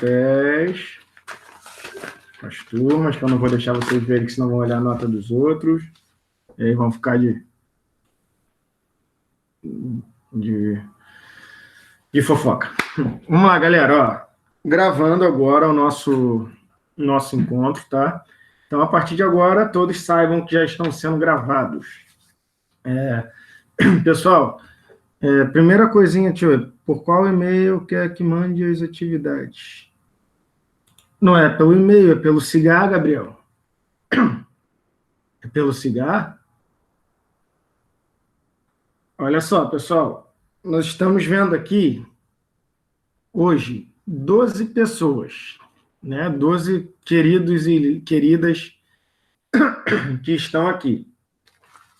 pés, as turmas, que eu não vou deixar vocês verem, que senão vão olhar a nota dos outros, e aí vão ficar de fofoca. Vamos lá, galera, ó, gravando agora o nosso encontro, tá? Então, a partir de agora, todos saibam que já estão sendo gravados. Pessoal, primeira coisinha, tio, por qual e-mail quer que mande as atividades? Não é pelo e-mail, é pelo cigar, Gabriel. É pelo cigar? Olha só, pessoal, nós estamos vendo aqui, hoje, 12 pessoas, né? 12 queridos e queridas que estão aqui.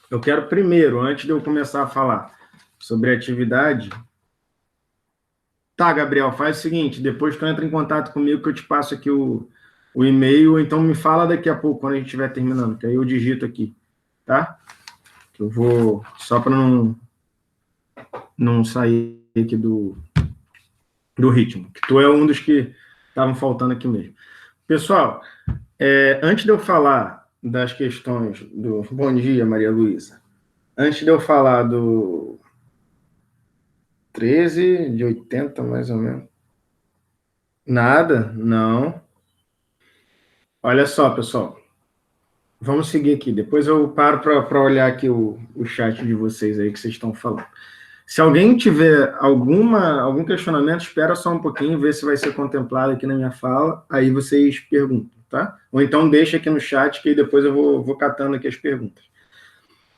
Eu quero primeiro, antes de eu começar a falar sobre a atividade... Tá, Gabriel, faz o seguinte, depois tu entra em contato comigo que eu te passo aqui o e-mail, ou então me fala daqui a pouco, quando a gente estiver terminando, que aí eu digito aqui, tá? Que eu vou, só para não sair aqui do ritmo, que tu é um dos que estavam faltando aqui mesmo. Pessoal, antes de eu falar das questões do... Bom dia, Maria Luísa. Antes de eu falar do 13 de 80, mais ou menos. Nada? Não. Olha só, pessoal. Vamos seguir aqui. Depois eu paro para olhar aqui o chat de vocês aí que vocês estão falando. Se alguém tiver algum questionamento, espera só um pouquinho, ver se vai ser contemplado aqui na minha fala, aí vocês perguntam, tá? Ou então deixa aqui no chat, que depois eu vou catando aqui as perguntas.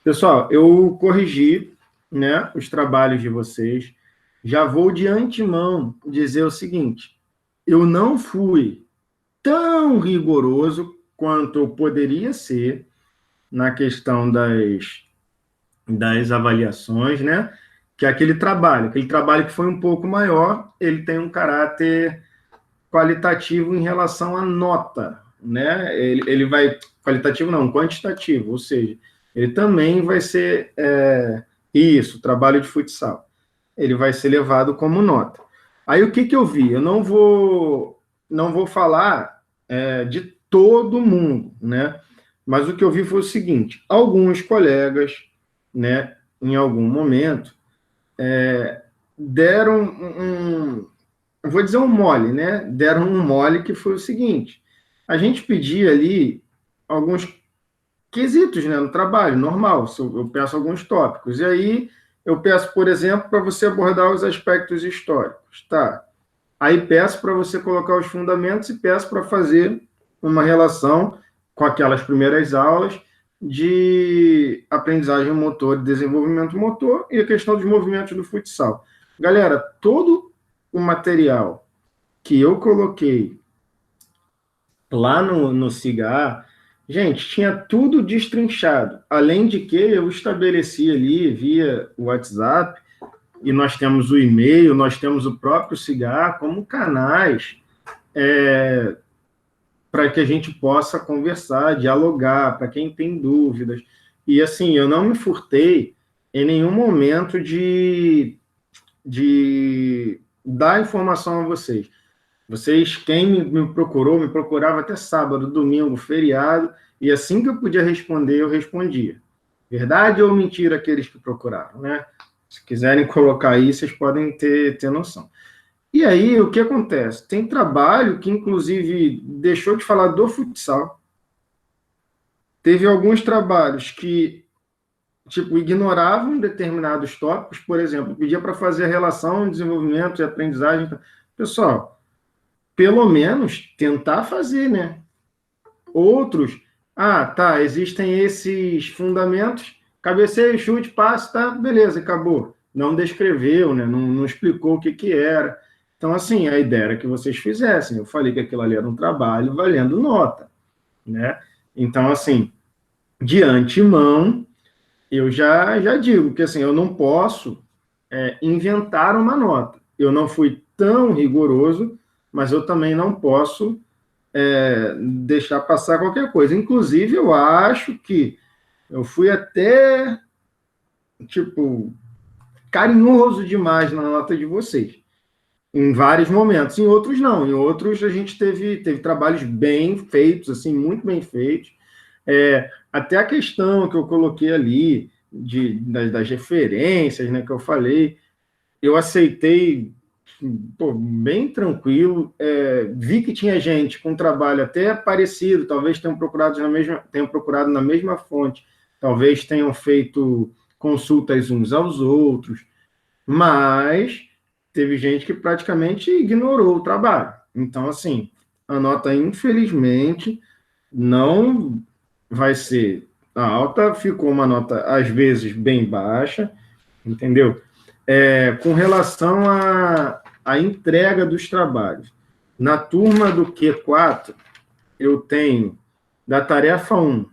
Pessoal, eu corrigi, né, os trabalhos de vocês. Já vou de antemão dizer o seguinte: eu não fui tão rigoroso quanto eu poderia ser na questão das avaliações, né? Que é aquele trabalho que foi um pouco maior, ele tem um caráter qualitativo em relação à nota, né? Ele vai... Qualitativo não, quantitativo, ou seja, ele também vai ser... isso, trabalho de futsal. Ele vai ser levado como nota. Aí o que eu vi? Eu não vou falar de todo mundo, né? Mas o que eu vi foi o seguinte: alguns colegas, né, em algum momento, deram eu vou dizer um mole, né? Deram um mole que foi o seguinte: a gente pedia ali alguns quesitos, né, no trabalho, normal, eu peço alguns tópicos, e aí eu peço, por exemplo, para você abordar os aspectos históricos, tá? Aí peço para você colocar os fundamentos e peço para fazer uma relação com aquelas primeiras aulas de aprendizagem motor e desenvolvimento motor e a questão dos movimentos do futsal. Galera, todo o material que eu coloquei lá no CIGA, gente, tinha tudo destrinchado. Além de que eu estabeleci ali via WhatsApp, e nós temos o e-mail, nós temos o próprio CIGA como canais para que a gente possa conversar, dialogar, para quem tem dúvidas. E, assim, eu não me furtei em nenhum momento de dar informação a vocês. Vocês, quem me procurou, me procurava até sábado, domingo, feriado, e assim que eu podia responder, eu respondia. Verdade ou mentira aqueles que procuraram, né? Se quiserem colocar aí, vocês podem ter noção. E aí, o que acontece? Tem trabalho que, inclusive, deixou de falar do futsal. Teve alguns trabalhos que, tipo, ignoravam determinados tópicos, por exemplo, pedia para fazer a relação, desenvolvimento e aprendizagem. Pessoal, pelo menos tentar fazer, né? Outros, tá, existem esses fundamentos, cabeceio, chute, passe, tá, beleza, acabou. Não descreveu, né? Não explicou o que era. Então, assim, a ideia era que vocês fizessem. Eu falei que aquilo ali era um trabalho valendo nota, né? Então, assim, de antemão, eu já digo que, assim, eu não posso inventar uma nota. Eu não fui tão rigoroso, mas eu também não posso deixar passar qualquer coisa. Inclusive, eu acho que eu fui até, tipo, carinhoso demais na nota de vocês. Em vários momentos, em outros não, em outros a gente teve trabalhos bem feitos, assim, muito bem feitos. Até a questão que eu coloquei ali, das referências, né, que eu falei, eu aceitei, pô, bem tranquilo, vi que tinha gente com trabalho até parecido, talvez tenham procurado na mesma fonte, talvez tenham feito consultas uns aos outros, mas teve gente que praticamente ignorou o trabalho. Então, assim, a nota, infelizmente, não vai ser alta, ficou uma nota, às vezes, bem baixa, entendeu? Com relação à entrega dos trabalhos. Na turma do Q4, eu tenho, da tarefa 1,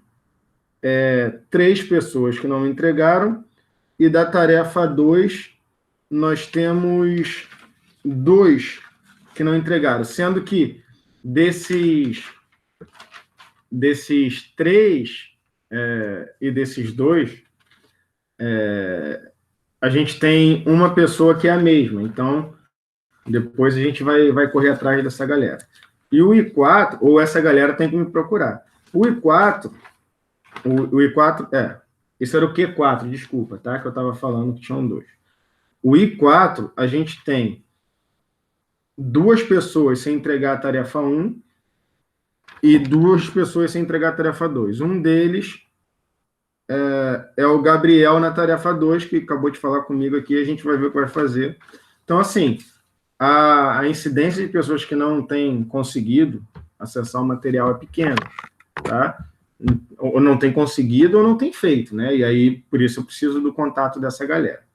3 pessoas que não entregaram, e da tarefa 2, nós temos 2 que não entregaram, sendo que desses 3 e desses 2, a gente tem uma pessoa que é a mesma, então depois a gente vai correr atrás dessa galera. E o I4, ou essa galera tem que me procurar. O I4, esse era o Q4, desculpa, tá? Que eu estava falando que tinham 2. O I4, a gente tem 2 pessoas sem entregar a tarefa 1 e 2 pessoas sem entregar a tarefa 2. Um deles é o Gabriel na tarefa 2, que acabou de falar comigo aqui, a gente vai ver o que vai fazer. Então, assim, a incidência de pessoas que não têm conseguido acessar o material é pequena, tá? Ou não tem conseguido ou não tem feito, né? E aí, por isso, eu preciso do contato dessa galera.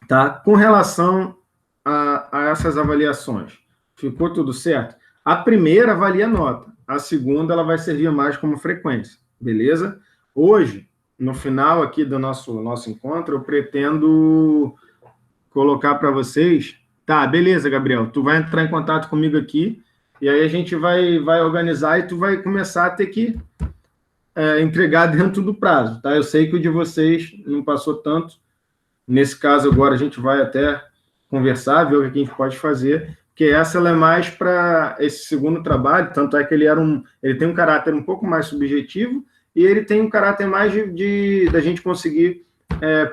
Tá? Com relação a essas avaliações, ficou tudo certo? A primeira avalia nota, a segunda ela vai servir mais como frequência, beleza? Hoje, no final aqui do nosso encontro, eu pretendo colocar para vocês. Tá, beleza, Gabriel, tu vai entrar em contato comigo aqui, e aí a gente vai organizar e tu vai começar a ter que entregar dentro do prazo, tá? Eu sei que o de vocês não passou tanto. Nesse caso, agora a gente vai até conversar, ver o que a gente pode fazer, porque essa ela é mais para esse segundo trabalho, tanto é que ele tem um caráter um pouco mais subjetivo e ele tem um caráter mais da gente conseguir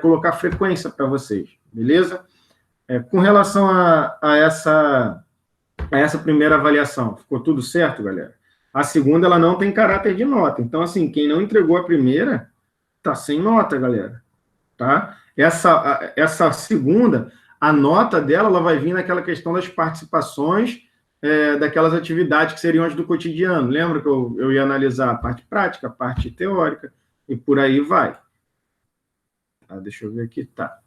colocar frequência para vocês, beleza? Com relação a essa primeira avaliação, ficou tudo certo, galera? A segunda, ela não tem caráter de nota. Então, assim, quem não entregou a primeira, tá sem nota, galera. Tá? Essa segunda, a nota dela, ela vai vir naquela questão das participações daquelas atividades que seriam as do cotidiano. Lembra que eu ia analisar a parte prática, a parte teórica, e por aí vai. Deixa eu ver aqui, tá.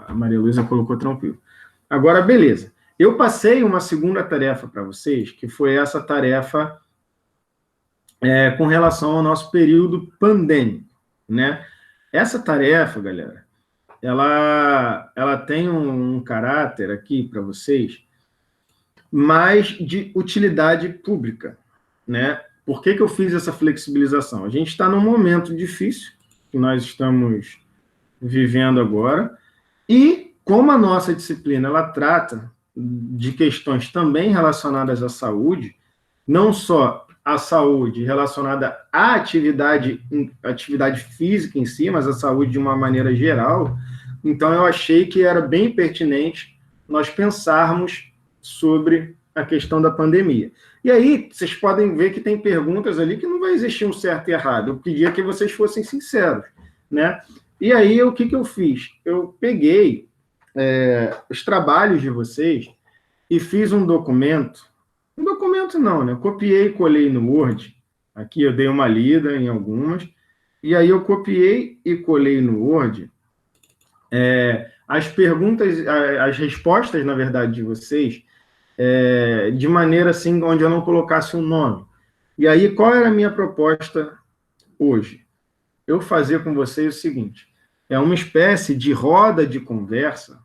A Maria Luísa colocou tranquilo. Agora, beleza. Eu passei uma segunda tarefa para vocês, que foi essa tarefa com relação ao nosso período pandêmico, né? Essa tarefa, galera, ela tem um caráter aqui para vocês mais de utilidade pública, né? Por que eu fiz essa flexibilização? A gente está num momento difícil que nós estamos vivendo agora, e como a nossa disciplina ela trata de questões também relacionadas à saúde, não só a saúde relacionada à atividade física em si, mas a saúde de uma maneira geral, então eu achei que era bem pertinente nós pensarmos sobre a questão da pandemia. E aí, vocês podem ver que tem perguntas ali que não vai existir um certo e errado. Eu pedia que vocês fossem sinceros, né? E aí, o que eu fiz? Eu peguei os trabalhos de vocês e fiz um documento não, né? Eu copiei e colei no Word. Aqui eu dei uma lida em algumas. E aí eu copiei e colei no Word as perguntas, as respostas, na verdade, de vocês, de maneira assim, onde eu não colocasse um nome. E aí, qual era a minha proposta hoje? Eu fazer com vocês o seguinte, uma espécie de roda de conversa,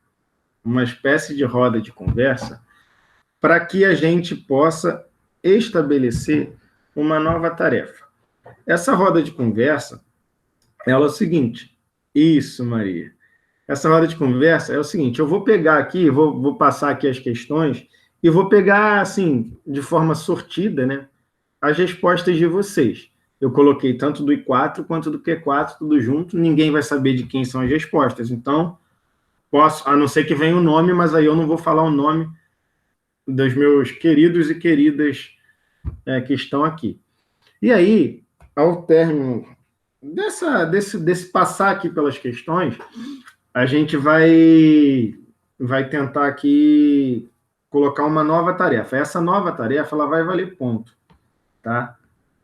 para que a gente possa estabelecer uma nova tarefa. Essa roda de conversa, ela é o seguinte, isso, Maria, essa roda de conversa é o seguinte, eu vou pegar aqui, vou passar aqui as questões e vou pegar, assim, de forma sortida, né, as respostas de vocês. Eu coloquei tanto do I4 quanto do Q4, tudo junto, ninguém vai saber de quem são as respostas. Então, posso, a não ser que venha o nome, mas aí eu não vou falar o nome dos meus queridos e queridas que estão aqui. E aí, ao término desse passar aqui pelas questões, a gente vai tentar aqui colocar uma nova tarefa. Essa nova tarefa ela vai valer ponto, tá?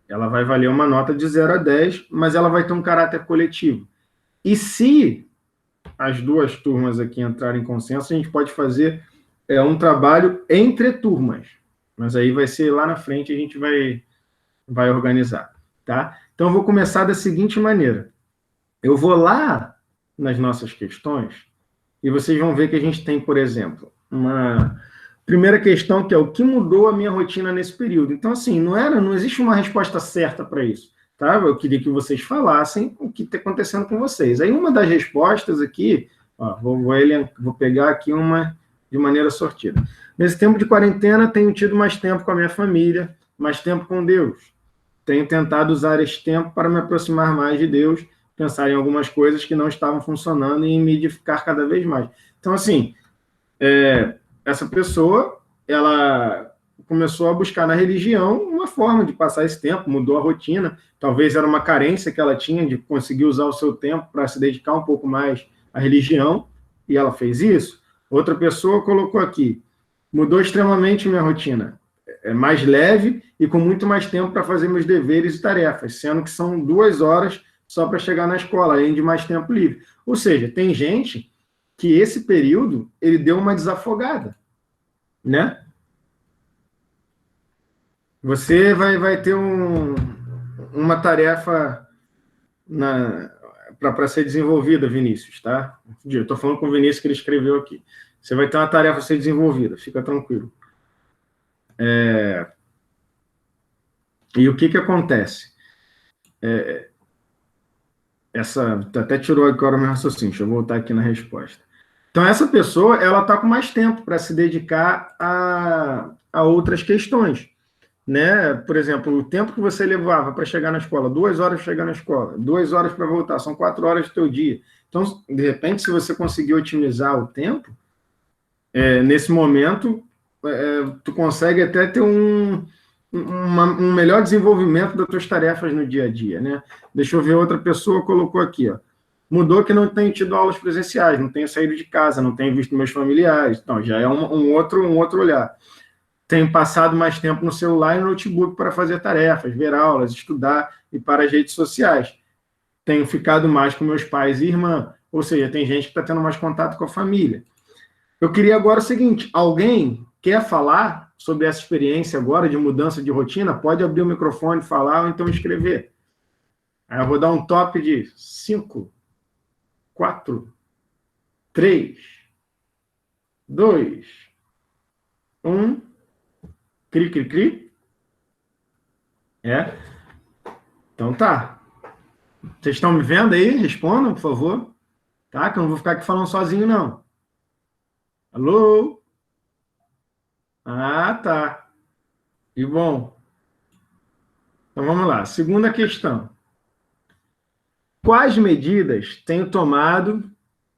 Ela vai valer uma nota de 0 a 10, mas ela vai ter um caráter coletivo. E se as duas turmas aqui entrarem em consenso, a gente pode fazer um trabalho entre turmas. Mas aí vai ser lá na frente, a gente vai organizar, tá? Então, eu vou começar da seguinte maneira. Eu vou lá nas nossas questões e vocês vão ver que a gente tem, por exemplo, uma primeira questão que é o que mudou a minha rotina nesse período. Então, assim, não existe uma resposta certa para isso, tá? Eu queria que vocês falassem o que está acontecendo com vocês. Aí, uma das respostas aqui, ó, vou pegar aqui uma de maneira sortida. Nesse tempo de quarentena, tenho tido mais tempo com a minha família, mais tempo com Deus. Tenho tentado usar esse tempo para me aproximar mais de Deus, pensar em algumas coisas que não estavam funcionando e me edificar cada vez mais. Então, assim, essa pessoa, ela começou a buscar na religião uma forma de passar esse tempo, mudou a rotina, talvez era uma carência que ela tinha de conseguir usar o seu tempo para se dedicar um pouco mais à religião, e ela fez isso. Outra pessoa colocou aqui, mudou extremamente minha rotina, é mais leve e com muito mais tempo para fazer meus deveres e tarefas, sendo que são 2 horas só para chegar na escola, além de mais tempo livre. Ou seja, tem gente que esse período ele deu uma desafogada, né? Você vai ter uma tarefa para ser desenvolvida, Vinícius, tá? Eu estou falando com o Vinícius que ele escreveu aqui. Você vai ter uma tarefa a ser desenvolvida, fica tranquilo. E o que acontece? Até tirou agora o meu raciocínio, deixa eu voltar aqui na resposta. Então, essa pessoa, ela está com mais tempo para se dedicar a outras questões, né? Por exemplo, o tempo que você levava para chegar na escola, 2 horas para chegar na escola, 2 horas para voltar, são 4 horas do teu dia. Então, de repente, se você conseguir otimizar o tempo, nesse momento, tu consegue até ter um melhor desenvolvimento das tuas tarefas no dia a dia, né? Deixa eu ver, outra pessoa colocou aqui, ó. Mudou que não tenho tido aulas presenciais, não tenho saído de casa, não tenho visto meus familiares. Então, já é um outro olhar. Tenho passado mais tempo no celular e no notebook para fazer tarefas, ver aulas, estudar e para as redes sociais. Tenho ficado mais com meus pais e irmã. Ou seja, tem gente que está tendo mais contato com a família. Eu queria agora o seguinte, alguém quer falar sobre essa experiência agora de mudança de rotina? Pode abrir o microfone, falar ou então escrever. Aí eu vou dar um top de 5, 4, 3, 2, 1. Cri, cri, cri. Então tá. Vocês estão me vendo aí? Respondam, por favor. Tá? Que eu não vou ficar aqui falando sozinho, não. Alô? Ah, tá. E bom. Então vamos lá. Segunda questão. Quais medidas tenho tomado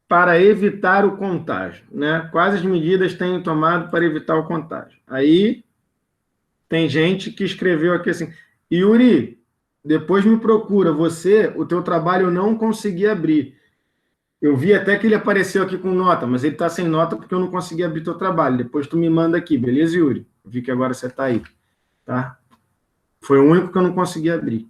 para evitar o contágio, né? Quais as medidas tenho tomado para evitar o contágio? Aí tem gente que escreveu aqui assim, Yuri, depois me procura, o teu trabalho eu não consegui abrir. Eu vi até que ele apareceu aqui com nota, mas ele está sem nota porque eu não consegui abrir teu trabalho. Depois tu me manda aqui, beleza, Yuri? Eu vi que agora você está aí, tá? Foi o único que eu não consegui abrir.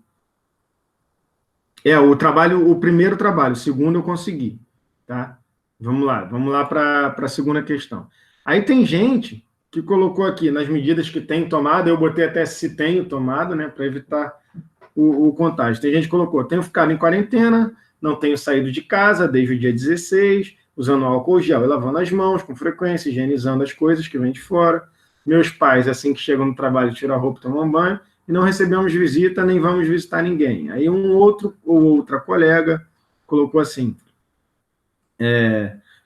O primeiro trabalho, o segundo eu consegui, tá? Vamos lá para a segunda questão. Aí tem gente que colocou aqui nas medidas que tem tomado, eu botei até se tenho tomado, né, para evitar o contágio. Tem gente que colocou, tenho ficado em quarentena, não tenho saído de casa desde o dia 16, usando álcool gel e lavando as mãos com frequência, higienizando as coisas que vêm de fora. Meus pais, assim que chegam no trabalho, tiram a roupa e tomam banho, e não recebemos visita, nem vamos visitar ninguém. Aí um outro ou outra colega colocou assim,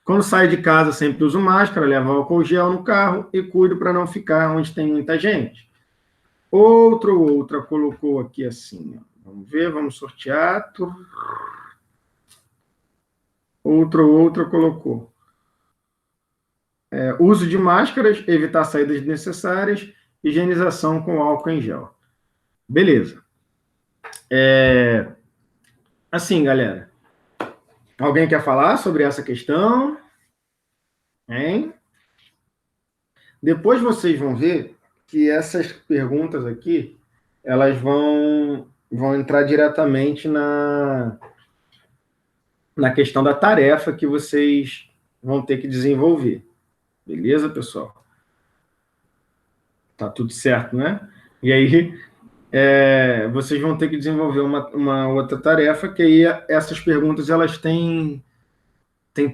Quando saio de casa, sempre uso máscara, levo álcool gel no carro e cuido para não ficar onde tem muita gente. Outra colocou aqui assim, ó. Vamos ver, vamos sortear. Outra colocou. Uso de máscaras, evitar saídas desnecessárias, higienização com álcool em gel. Beleza. Assim, galera. Alguém quer falar sobre essa questão? Hein? Depois vocês vão ver que essas perguntas aqui, elas vão entrar diretamente na questão da tarefa que vocês vão ter que desenvolver. Beleza, pessoal? Tá tudo certo, né? E aí, vocês vão ter que desenvolver uma outra tarefa, que aí essas perguntas, elas têm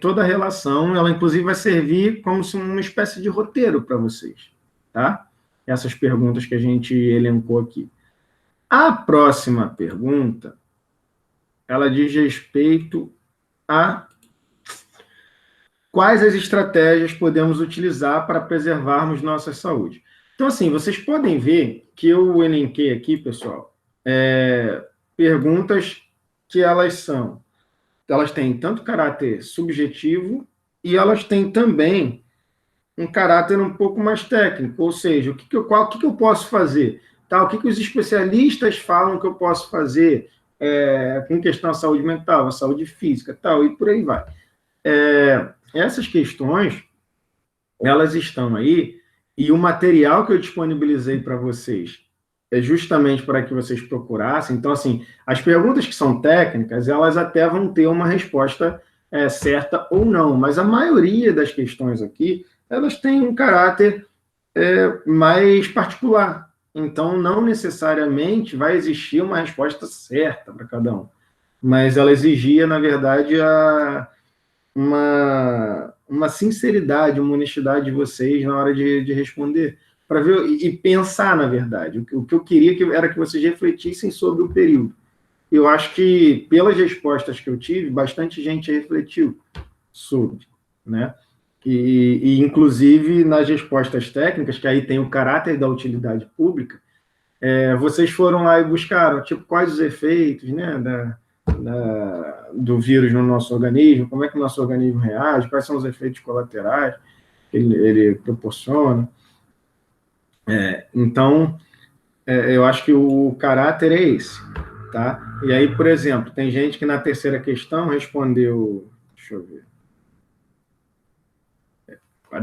toda a relação, ela inclusive vai servir como se uma espécie de roteiro para vocês, tá? Essas perguntas que a gente elencou aqui. A próxima pergunta, ela diz respeito a quais as estratégias podemos utilizar para preservarmos nossa saúde. Então, assim, vocês podem ver que eu elenquei aqui, pessoal, perguntas que elas têm tanto caráter subjetivo e elas têm também um caráter um pouco mais técnico, ou seja, o que eu posso fazer? Tá? O que os especialistas falam que eu posso fazer com questão à saúde mental, à saúde física, tal, e por aí vai. Essas questões, elas estão aí, e o material que eu disponibilizei para vocês é justamente para que vocês procurassem. Então, assim, as perguntas que são técnicas, elas até vão ter uma resposta certa ou não, mas a maioria das questões aqui, elas têm um caráter mais particular. Então, não necessariamente vai existir uma resposta certa para cada um, mas ela exigia, na verdade, uma sinceridade, uma honestidade de vocês na hora de responder, para ver e pensar, na verdade. O que eu queria era que vocês refletissem sobre o período. Eu acho que, pelas respostas que eu tive, bastante gente refletiu sobre, né? E inclusive, nas respostas técnicas, que aí tem o caráter da utilidade pública, vocês foram lá e buscaram, tipo, quais os efeitos, né, do vírus no nosso organismo, como é que o nosso organismo reage, quais são os efeitos colaterais que ele proporciona. Então, eu acho que o caráter é esse, tá? E aí, por exemplo, tem gente que na terceira questão respondeu, deixa eu ver,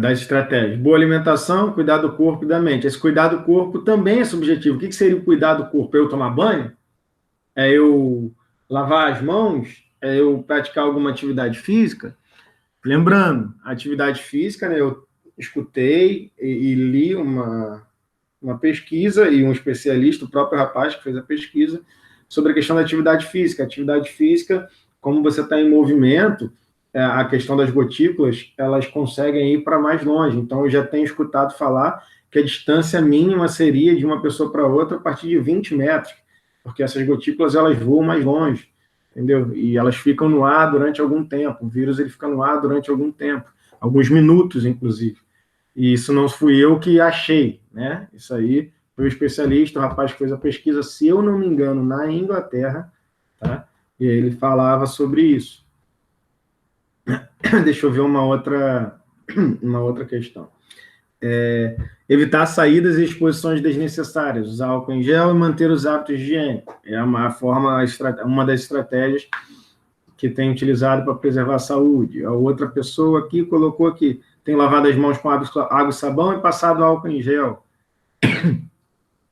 das estratégias, boa alimentação, cuidar do corpo e da mente. Esse cuidar do corpo também é subjetivo. O que seria o cuidar do corpo? É eu tomar banho? É eu lavar as mãos? É eu praticar alguma atividade física? Lembrando, a atividade física, né, eu escutei e li uma pesquisa e um especialista, o próprio rapaz que fez a pesquisa, sobre a questão da atividade física. A atividade física, como você está em movimento, a questão das gotículas, elas conseguem ir para mais longe. Então, eu já tenho escutado falar que a distância mínima seria de uma pessoa para outra a partir de 20 metros, porque essas gotículas, elas voam mais longe, entendeu? E elas ficam no ar durante algum tempo. O vírus, ele fica no ar durante algum tempo, alguns minutos, inclusive. E isso não fui eu que achei, né? Isso aí foi o especialista, o rapaz que fez a pesquisa, se eu não me engano, na Inglaterra, tá? E aí ele falava sobre isso. Deixa eu ver uma outra questão. Evitar saídas e exposições desnecessárias, usar álcool em gel e manter os hábitos de higiene. É uma das estratégias que tem utilizado para preservar a saúde. A outra pessoa aqui colocou aqui, tem lavado as mãos com água e sabão e passado álcool em gel.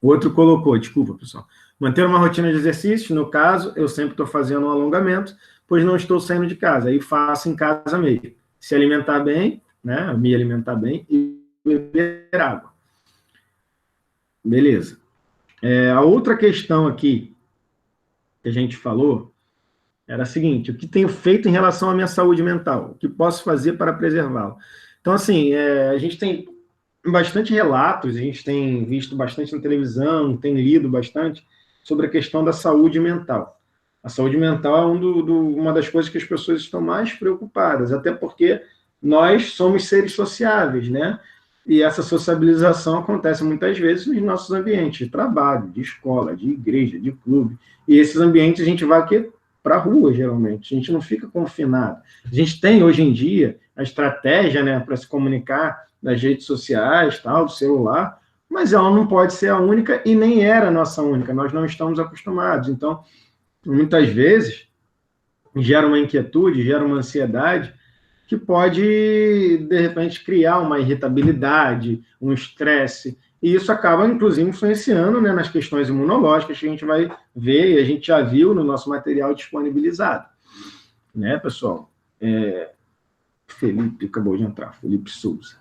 O outro colocou, desculpa, pessoal, manter uma rotina de exercícios, no caso, eu sempre estou fazendo um alongamento, pois não estou saindo de casa, aí faço em casa mesmo. Se alimentar bem, né, me alimentar bem e beber água. Beleza. A outra questão aqui que a gente falou era a seguinte: o que tenho feito em relação à minha saúde mental? O que posso fazer para preservá-la? Então, assim, a gente tem bastante relatos, a gente tem visto bastante na televisão, tem lido bastante sobre a questão da saúde mental. A saúde mental é uma das coisas que as pessoas estão mais preocupadas, até porque nós somos seres sociáveis, né? E essa sociabilização acontece muitas vezes nos nossos ambientes de trabalho, de escola, de igreja, de clube. E esses ambientes a gente vai aqui para a rua, geralmente. A gente não fica confinado. A gente tem, hoje em dia, a estratégia, né, para se comunicar das redes sociais, tal, do celular, mas ela não pode ser a única e nem era a nossa única. Nós não estamos acostumados. Então, muitas vezes, gera uma inquietude, gera uma ansiedade, que pode, de repente, criar uma irritabilidade, um estresse, e isso acaba, inclusive, influenciando, né, nas questões imunológicas que a gente vai ver, e a gente já viu no nosso material disponibilizado. Né, pessoal? Felipe acabou de entrar, Felipe Souza.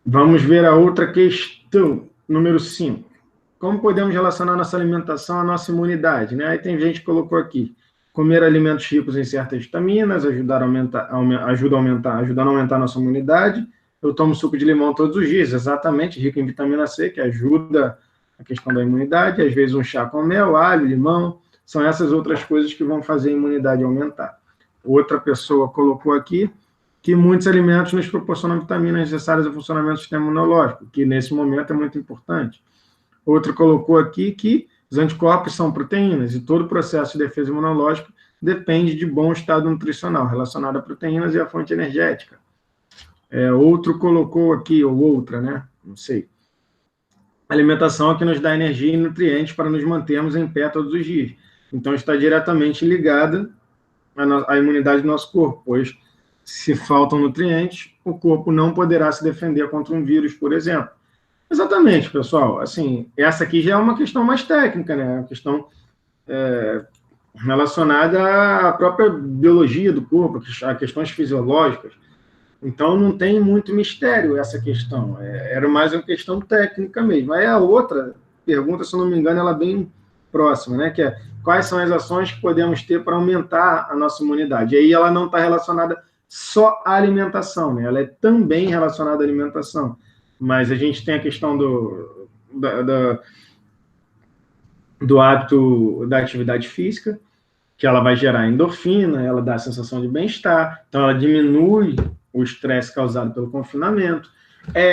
Vamos ver a outra questão, número 5. Como podemos relacionar nossa alimentação à nossa imunidade? Né? Aí tem gente que colocou aqui, comer alimentos ricos em certas vitaminas, ajuda a aumentar a nossa imunidade. Eu tomo suco de limão todos os dias, exatamente, rico em vitamina C, que ajuda a questão da imunidade. Às vezes um chá com mel, alho, limão, são essas outras coisas que vão fazer a imunidade aumentar. Outra pessoa colocou aqui que muitos alimentos nos proporcionam vitaminas necessárias ao funcionamento do sistema imunológico, que nesse momento é muito importante. Outro colocou aqui que os anticorpos são proteínas e todo o processo de defesa imunológica depende de bom estado nutricional relacionado a proteínas e a fonte energética. Outro colocou aqui, ou outra, né? Não sei. Alimentação é que nos dá energia e nutrientes para nos mantermos em pé todos os dias. Então, está diretamente ligada à imunidade do nosso corpo, pois se faltam nutrientes, o corpo não poderá se defender contra um vírus, por exemplo. Exatamente, pessoal. Assim, essa aqui já é uma questão mais técnica, né? Uma questão relacionada à própria biologia do corpo, a questões fisiológicas. Então, não tem muito mistério essa questão. Era mais uma questão técnica mesmo. Aí a outra pergunta, se eu não me engano, ela é bem próxima, né? Que é quais são as ações que podemos ter para aumentar a nossa imunidade? E aí ela não está relacionada só à alimentação, né? Ela é também relacionada à alimentação. Mas a gente tem a questão do hábito da atividade física, que ela vai gerar endorfina, ela dá a sensação de bem-estar, então ela diminui o estresse causado pelo confinamento.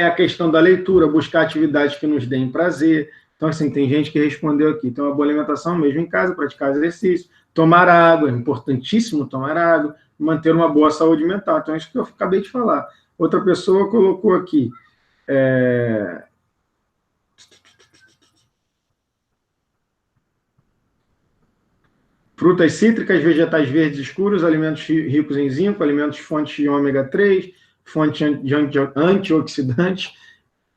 A questão da leitura, buscar atividades que nos deem prazer. Então, assim, tem gente que respondeu aqui, tem uma boa alimentação mesmo em casa, praticar exercício, tomar água, é importantíssimo tomar água, manter uma boa saúde mental. Então, é isso que eu acabei de falar. Outra pessoa colocou aqui, frutas cítricas, vegetais verdes escuros, alimentos ricos em zinco, alimentos fontes de ômega 3, fonte de antioxidantes.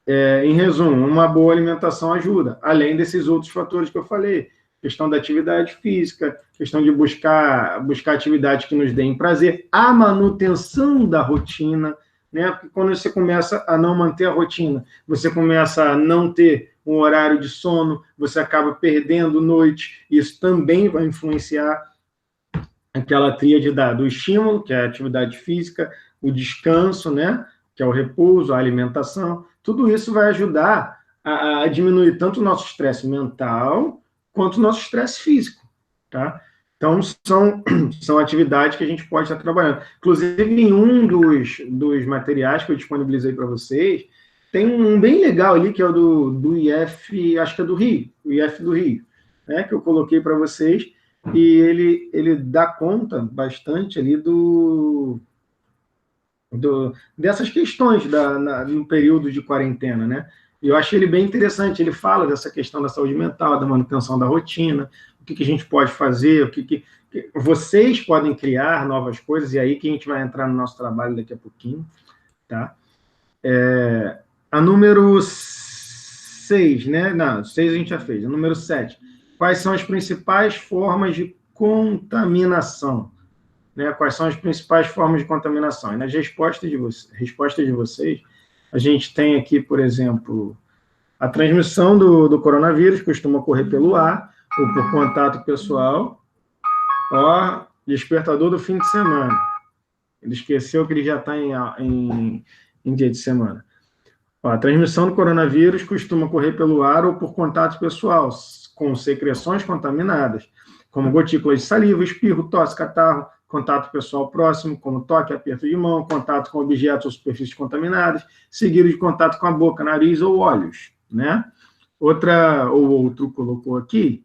Em resumo, uma boa alimentação ajuda, além desses outros fatores que eu falei, questão da atividade física, questão de buscar atividades que nos deem prazer, a manutenção da rotina, né? Porque quando você começa a não manter a rotina, você começa a não ter um horário de sono, você acaba perdendo noite, isso também vai influenciar aquela tríade do estímulo, que é a atividade física, o descanso, né? Que é o repouso, a alimentação. Tudo isso vai ajudar a diminuir tanto o nosso estresse mental quanto o nosso estresse físico, tá? Então, são atividades que a gente pode estar trabalhando. Inclusive, em um dos materiais que eu disponibilizei para vocês, tem um bem legal ali, que é o do IF, acho que é do Rio, o IF do Rio, né, que eu coloquei para vocês, e ele dá conta bastante ali dessas questões no período de quarentena, né? E eu achei ele bem interessante. Ele fala dessa questão da saúde mental, da manutenção da rotina, o que a gente pode fazer, o que vocês podem criar novas coisas, e aí que a gente vai entrar no nosso trabalho daqui a pouquinho, tá? A número 6, né? Não, 6 a gente já fez. A número 7. Quais são as principais formas de contaminação? Né, quais são as principais formas de contaminação? E nas respostas de vocês, a gente tem aqui, por exemplo, a transmissão do coronavírus costuma ocorrer pelo ar ou por contato pessoal. Ó, despertador do fim de semana. Ele esqueceu que ele já está em dia de semana. Ó, a transmissão do coronavírus costuma ocorrer pelo ar ou por contato pessoal, com secreções contaminadas. como gotículas de saliva, espirro, tosse, catarro, contato pessoal próximo, como toque, aperto de mão, contato com objetos ou superfícies contaminadas, seguido de contato com a boca, nariz ou olhos, né? Outro colocou aqui,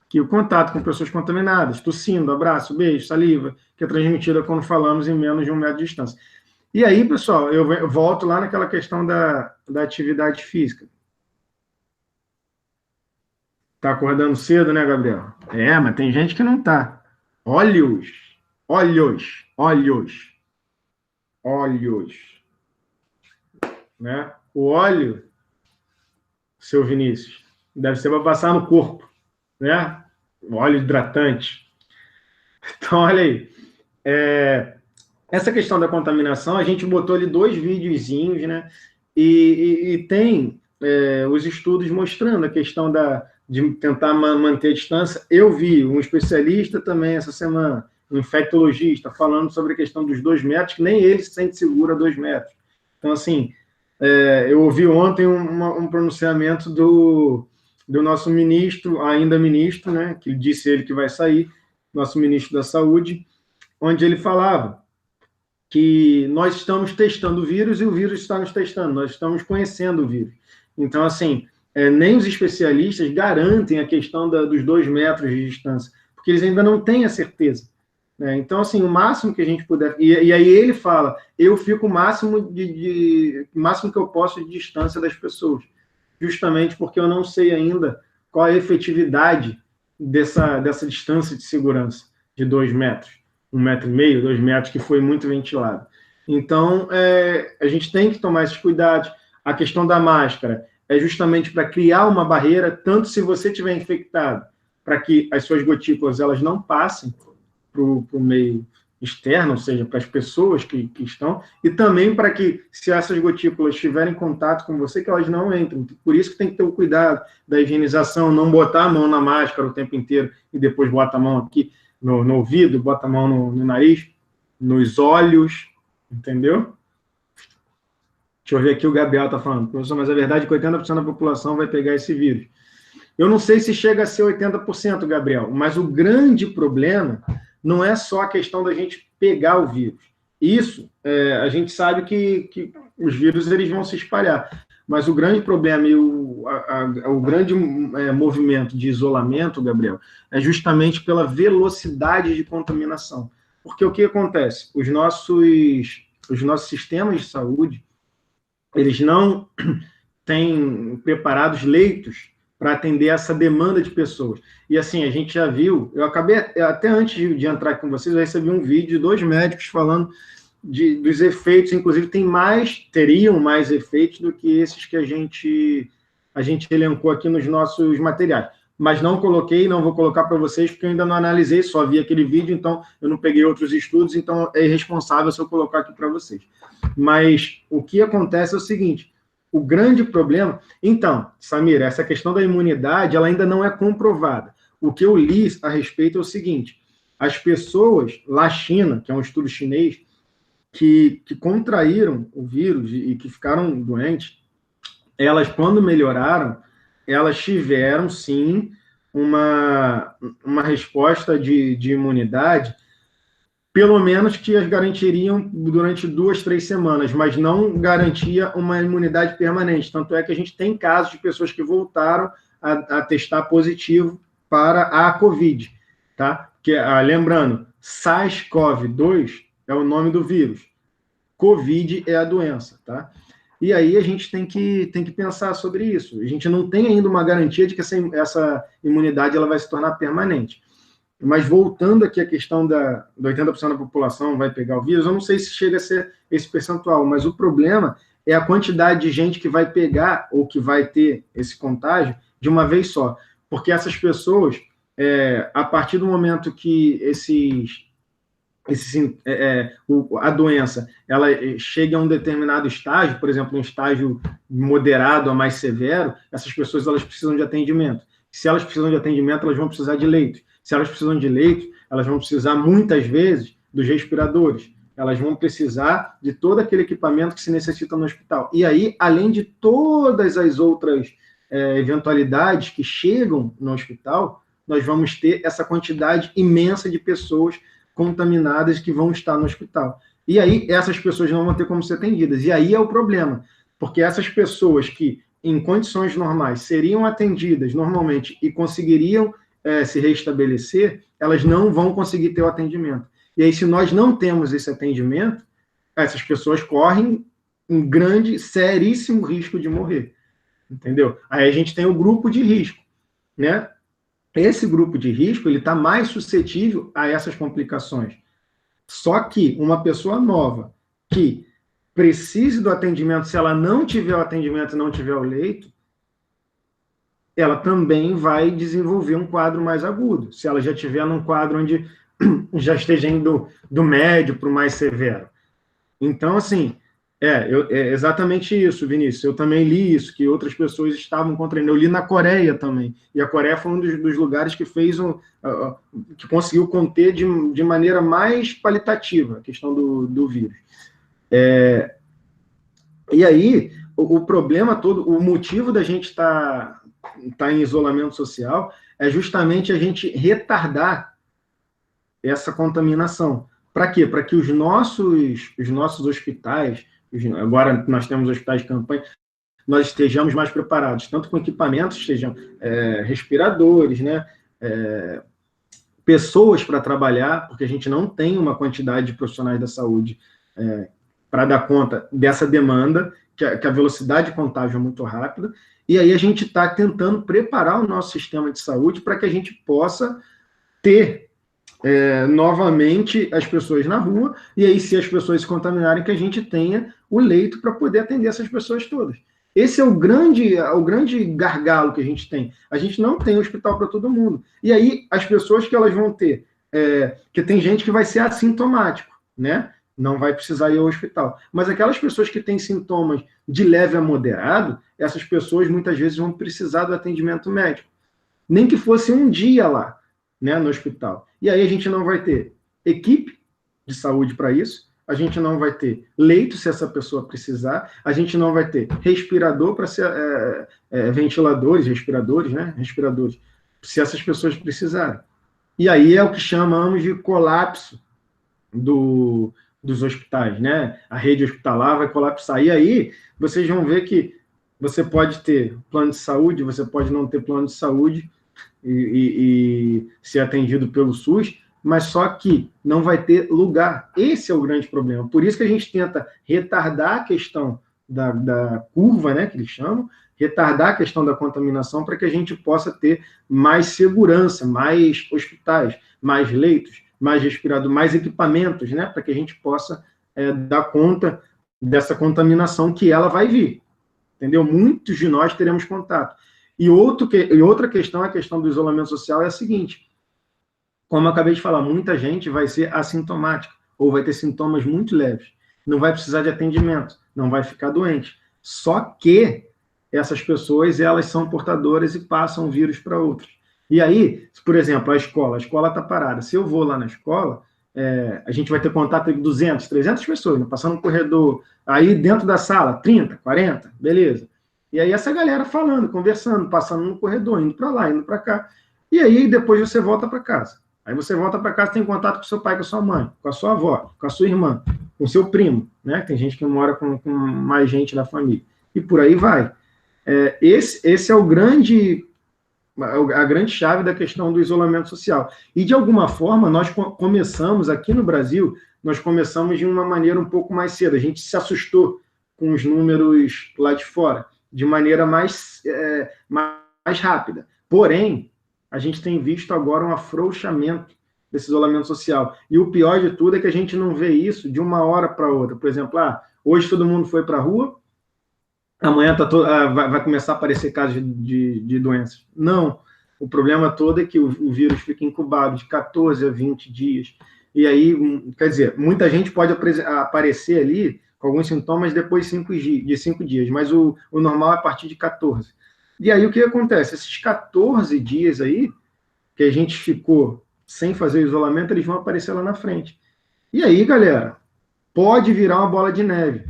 que o contato com pessoas contaminadas, tossindo, abraço, beijo, saliva, que é transmitida quando falamos em menos de 1 metro de distância. E aí, pessoal, eu volto lá naquela questão da atividade física. Tá acordando cedo, né, Gabriel? Mas tem gente que não tá. Olhos, olhos, olhos, olhos, né? O óleo, seu Vinícius, deve ser para passar no corpo, né? O óleo hidratante. Então, olha aí. Essa questão da contaminação, a gente botou ali 2 videozinhos, né? E tem os estudos mostrando a questão de tentar manter a distância. Eu vi um especialista também essa semana, um infectologista, falando sobre a questão dos 2 metros, que nem ele se sente seguro a 2 metros. Então, assim, eu ouvi ontem um pronunciamento do nosso ministro, ainda ministro, né? Que disse ele que vai sair, nosso ministro da Saúde, onde ele falava que nós estamos testando o vírus e o vírus está nos testando, nós estamos conhecendo o vírus. Então, assim, nem os especialistas garantem a questão dos 2 metros de distância, porque eles ainda não têm a certeza. Né? Então, assim, o máximo que a gente puder... E aí ele fala, eu fico o máximo máximo que eu posso de distância das pessoas, justamente porque eu não sei ainda qual a efetividade dessa distância de segurança de 2 metros. 1,5 metro, 2 metros, que foi muito ventilado. Então, a gente tem que tomar esses cuidados. A questão da máscara é justamente para criar uma barreira, tanto se você estiver infectado, para que as suas gotículas elas não passem para o meio externo, ou seja, para as pessoas que estão, e também para que, se essas gotículas estiverem em contato com você, que elas não entrem. Por isso que tem que ter o cuidado da higienização, não botar a mão na máscara o tempo inteiro e depois bota a mão aqui no ouvido, bota a mão no nariz, nos olhos, entendeu? Deixa eu ver aqui, o Gabriel está falando, professor, mas a verdade é que 80% da população vai pegar esse vírus. Eu não sei se chega a ser 80%, Gabriel, mas o grande problema não é só a questão da gente pegar o vírus. Isso, a gente sabe que os vírus eles vão se espalhar, mas o grande problema e o grande movimento de isolamento, Gabriel, é justamente pela velocidade de contaminação. Porque o que acontece? Os nossos sistemas de saúde, eles não têm preparados leitos para atender essa demanda de pessoas. E assim, a gente já viu, eu acabei, até antes de entrar com vocês, eu recebi um vídeo de 2 médicos falando dos efeitos, inclusive teriam mais efeitos do que esses que a gente elencou aqui nos nossos materiais. Mas não vou colocar para vocês, porque eu ainda não analisei, só vi aquele vídeo, então eu não peguei outros estudos, então é irresponsável se eu colocar aqui para vocês. Mas o que acontece é o seguinte, o grande problema... Então, Samir, essa questão da imunidade, ela ainda não é comprovada. O que eu li a respeito é o seguinte, as pessoas lá na China, que é um estudo chinês, que contraíram o vírus e que ficaram doentes, elas, quando melhoraram, elas tiveram, sim, uma resposta de imunidade, pelo menos que as garantiriam durante 2, 3 semanas, mas não garantia uma imunidade permanente. Tanto é que a gente tem casos de pessoas que voltaram a testar positivo para a COVID, tá? Lembrando, SARS-CoV-2 é o nome do vírus, COVID é a doença, tá? E aí a gente tem que pensar sobre isso. A gente não tem ainda uma garantia de que essa imunidade ela vai se tornar permanente. Mas voltando aqui à questão do 80% da população vai pegar o vírus, eu não sei se chega a ser esse percentual, mas o problema é a quantidade de gente que vai pegar ou que vai ter esse contágio de uma vez só. Porque essas pessoas, a partir do momento que a doença ela chega a um determinado estágio, por exemplo, um estágio moderado a mais severo, essas pessoas elas precisam de atendimento. Se elas precisam de atendimento, elas vão precisar de leito. Se elas precisam de leito, elas vão precisar, muitas vezes, dos respiradores. Elas vão precisar de todo aquele equipamento que se necessita no hospital. E aí, além de todas as outras eventualidades que chegam no hospital, nós vamos ter essa quantidade imensa de pessoas contaminadas que vão estar no hospital. E aí, essas pessoas não vão ter como ser atendidas. E aí é o problema, porque essas pessoas que, em condições normais, seriam atendidas normalmente e conseguiriam se restabelecer, elas não vão conseguir ter o atendimento. E aí, se nós não temos esse atendimento, essas pessoas correm um grande, seríssimo risco de morrer. Entendeu? Aí a gente tem o grupo de risco, né? Esse grupo de risco, ele está mais suscetível a essas complicações. Só que uma pessoa nova que precise do atendimento, se ela não tiver o atendimento e não tiver o leito, ela também vai desenvolver um quadro mais agudo, se ela já estiver num quadro onde já esteja indo do médio para o mais severo. Então, assim, é exatamente isso, Vinícius. Eu também li isso, que outras pessoas estavam contraindo. Eu li na Coreia também. E a Coreia foi um dos lugares que fez que conseguiu conter de maneira mais qualitativa a questão do vírus. E aí, o problema todo, o motivo da gente estar em isolamento social é justamente a gente retardar essa contaminação. Para quê? Para que os nossos hospitais, agora nós temos hospitais de campanha, nós estejamos mais preparados, tanto com equipamentos, sejam respiradores, né? Pessoas para trabalhar, porque a gente não tem uma quantidade de profissionais da saúde para dar conta dessa demanda, que a velocidade de contágio é muito rápida, e aí a gente está tentando preparar o nosso sistema de saúde para que a gente possa ter novamente as pessoas na rua, e aí, se as pessoas se contaminarem, que a gente tenha o leito para poder atender essas pessoas todas. Esse é o grande gargalo que a gente tem. A gente não tem hospital para todo mundo. E aí, as pessoas que elas vão ter, que tem gente que vai ser assintomático, né? Não vai precisar ir ao hospital. Mas aquelas pessoas que têm sintomas de leve a moderado, essas pessoas muitas vezes vão precisar do atendimento médico. Nem que fosse um dia lá, né, no hospital. E aí a gente não vai ter equipe de saúde para isso, a gente não vai ter leito se essa pessoa precisar, a gente não vai ter respirador para ser ventiladores, respiradores, né, respiradores, se essas pessoas precisarem. E aí é o que chamamos de colapso dos hospitais, né? A rede hospitalar vai colapsar. E aí vocês vão ver que você pode ter plano de saúde, você pode não ter plano de saúde, e ser atendido pelo SUS, mas só que não vai ter lugar. Esse é o grande problema. Por isso que a gente tenta retardar a questão da curva, né, que eles chamam, retardar a questão da contaminação para que a gente possa ter mais segurança, mais hospitais, mais leitos, mais respirador, mais equipamentos, né, para que a gente possa dar conta dessa contaminação que ela vai vir. Entendeu? Muitos de nós teremos contato. E outra questão, a questão do isolamento social, é a seguinte: como eu acabei de falar, muita gente vai ser assintomática, ou vai ter sintomas muito leves, não vai precisar de atendimento, não vai ficar doente. Só que essas pessoas, elas são portadoras e passam o vírus para outros. E aí, por exemplo, a escola está parada. Se eu vou lá na escola, a gente vai ter contato com 200, 300 pessoas, né, passando no corredor, aí dentro da sala, 30, 40, beleza. E aí essa galera falando, conversando, passando no corredor, indo para lá, indo para cá. E aí depois você volta para casa. Aí você volta para casa, tem contato com seu pai, com a sua mãe, com a sua avó, com a sua irmã, com o seu primo, né? Tem gente que mora com mais gente da família. E por aí vai. Esse é a grande chave da questão do isolamento social. E, de alguma forma, nós começamos, aqui no Brasil, nós começamos de uma maneira um pouco mais cedo. A gente se assustou com os números lá de fora, de maneira mais rápida. Porém, a gente tem visto agora um afrouxamento desse isolamento social. E o pior de tudo é que a gente não vê isso de uma hora para outra. Por exemplo, hoje todo mundo foi para a rua, amanhã vai começar a aparecer casos de doenças. Não. O problema todo é que o vírus fica incubado de 14 a 20 dias. E aí, quer dizer, muita gente pode aparecer ali com alguns sintomas depois de 5 dias, mas o normal é a partir de 14. E aí o que acontece? Esses 14 dias aí, que a gente ficou sem fazer o isolamento, eles vão aparecer lá na frente. E aí, galera, pode virar uma bola de neve.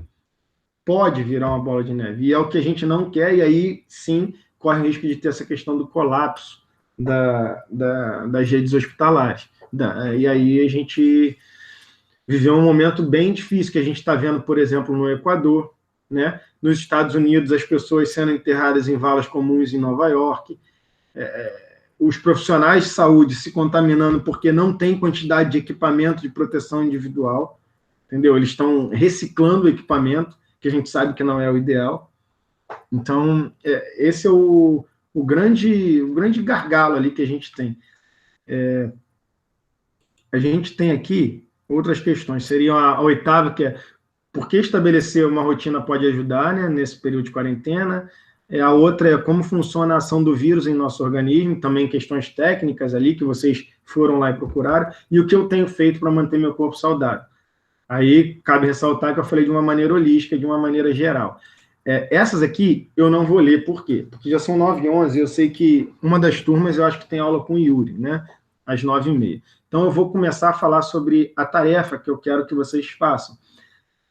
Pode virar uma bola de neve. E é o que a gente não quer, e aí sim corre o risco de ter essa questão do colapso das redes hospitalares. E aí a gente viveu um momento bem difícil, que a gente está vendo, por exemplo, no Equador, né? Nos Estados Unidos, as pessoas sendo enterradas em valas comuns em Nova York, os profissionais de saúde se contaminando porque não tem quantidade de equipamento de proteção individual, entendeu? Eles estão reciclando o equipamento, que a gente sabe que não é o ideal. Então, esse é o grande gargalo ali que a gente tem. A gente tem aqui outras questões. Seria a oitava, que é por que estabelecer uma rotina pode ajudar, né, nesse período de quarentena. A outra é como funciona a ação do vírus em nosso organismo, também questões técnicas ali que vocês foram lá e procuraram, e o que eu tenho feito para manter meu corpo saudável. Aí cabe ressaltar que eu falei de uma maneira holística, de uma maneira geral. Essas aqui eu não vou ler, por quê? Porque já são 9h11, eu sei que uma das turmas eu acho que tem aula com o Yuri, né? Às 9h30. Então eu vou começar a falar sobre a tarefa que eu quero que vocês façam.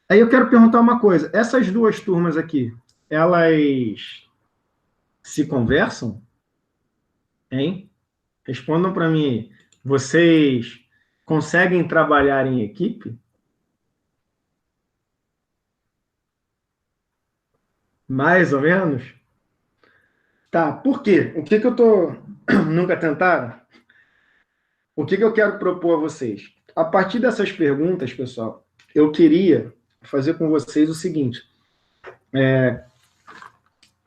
Aí eu quero perguntar uma coisa, essas duas turmas aqui, elas se conversam? Hein? Respondam para mim. Vocês conseguem trabalhar em equipe? Mais ou menos? Tá, por quê? O que eu tô... Nunca tentaram? O que eu quero propor a vocês? A partir dessas perguntas, pessoal, eu queria fazer com vocês o seguinte.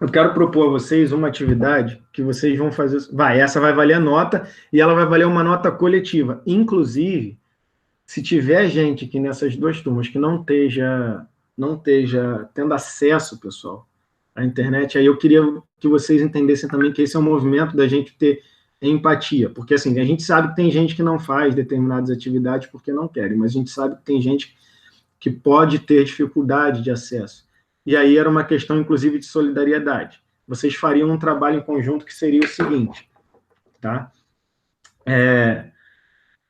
Eu quero propor a vocês uma atividade que vocês vão fazer... essa vai valer a nota e ela vai valer uma nota coletiva. Inclusive, se tiver gente aqui nessas duas turmas que não esteja tendo acesso, pessoal, à internet, aí eu queria que vocês entendessem também que esse é um movimento da gente ter empatia, porque assim, a gente sabe que tem gente que não faz determinadas atividades porque não querem, mas a gente sabe que tem gente que pode ter dificuldade de acesso. E aí era uma questão, inclusive, de solidariedade. Vocês fariam um trabalho em conjunto que seria o seguinte, tá?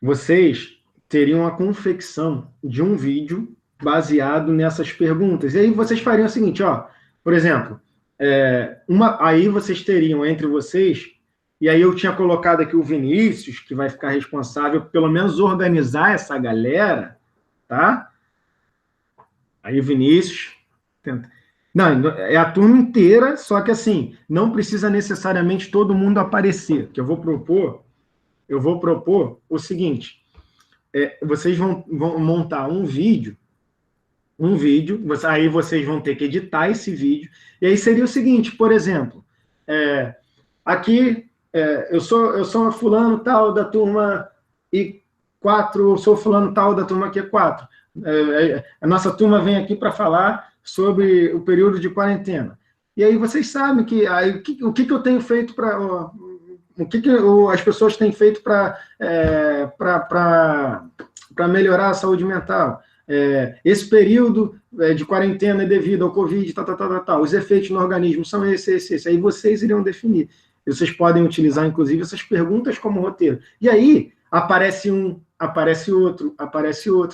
Vocês teriam a confecção de um vídeo baseado nessas perguntas. E aí vocês fariam o seguinte, ó, por exemplo, aí vocês teriam entre vocês, e aí eu tinha colocado aqui o Vinícius, que vai ficar responsável por pelo menos organizar essa galera, tá? Aí o Vinícius... Não, é a turma inteira, só que assim, não precisa necessariamente todo mundo aparecer, que eu vou propor o seguinte, vocês vão montar um vídeo, aí vocês vão ter que editar esse vídeo, e aí seria o seguinte, por exemplo, aqui eu sou fulano tal da turma I4, eu sou fulano tal da turma Q4, a nossa turma vem aqui para falar sobre o período de quarentena. E aí vocês sabem que o que eu tenho feito para... O que as pessoas têm feito para melhorar a saúde mental? Esse período de quarentena é devido ao Covid, os efeitos no organismo são esses. Aí vocês iriam definir. Vocês podem utilizar, inclusive, essas perguntas como roteiro. E aí aparece um, aparece outro,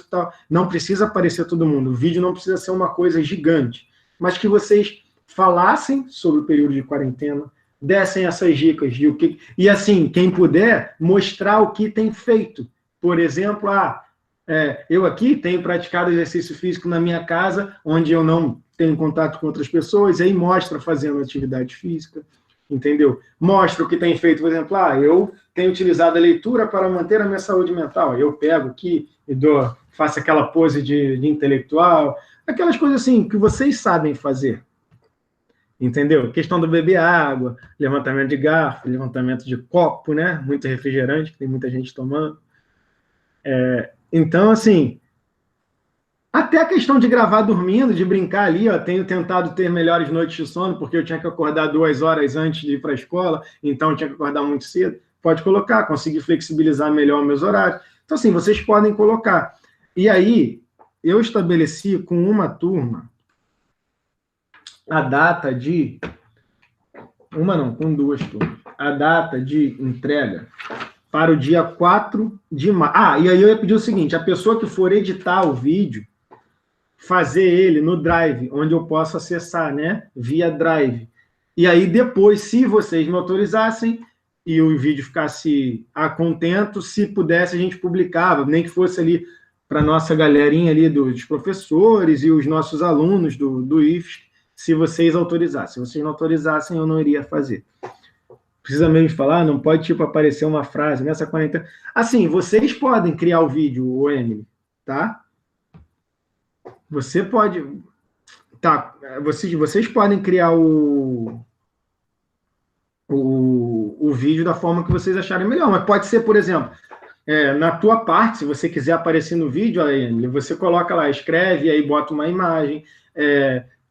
tal. Não precisa aparecer todo mundo. O vídeo não precisa ser uma coisa gigante, mas que vocês falassem sobre o período de quarentena, dessem essas dicas de o que... E assim, quem puder, mostrar o que tem feito. Por exemplo, eu aqui tenho praticado exercício físico na minha casa, onde eu não tenho contato com outras pessoas, e aí mostra fazendo atividade física, entendeu? Mostra o que tem feito, por exemplo, eu tenho utilizado a leitura para manter a minha saúde mental. Eu pego aqui e faço aquela pose de intelectual, aquelas coisas assim que vocês sabem fazer. Entendeu? Questão do beber água, levantamento de garfo, levantamento de copo, né? Muito refrigerante, que tem muita gente tomando. Então, assim, até a questão de gravar dormindo, de brincar ali, tenho tentado ter melhores noites de sono, porque eu tinha que acordar 2 horas antes de ir para a escola, então eu tinha que acordar muito cedo. Pode colocar, conseguir flexibilizar melhor meus horários. Então, assim, vocês podem colocar. E aí, eu estabeleci com uma turma a data de... com 2 turmas. A data de entrega para o dia 4 de março. E aí eu ia pedir o seguinte, a pessoa que for editar o vídeo, fazer ele no Drive, onde eu posso acessar, né? Via Drive. E aí depois, se vocês me autorizassem, e o vídeo ficasse a contento, se pudesse a gente publicava, nem que fosse ali para a nossa galerinha ali dos professores e os nossos alunos do IFSC, se vocês autorizassem. Se vocês não autorizassem, eu não iria fazer. Precisa mesmo falar, não pode, tipo, aparecer uma frase nessa quarentena. Assim, vocês podem criar o vídeo, o Emily, tá? Você pode... Tá, vocês podem criar o vídeo da forma que vocês acharem melhor, mas pode ser, por exemplo, na tua parte, se você quiser aparecer no vídeo, aí, você coloca lá, escreve, aí bota uma imagem,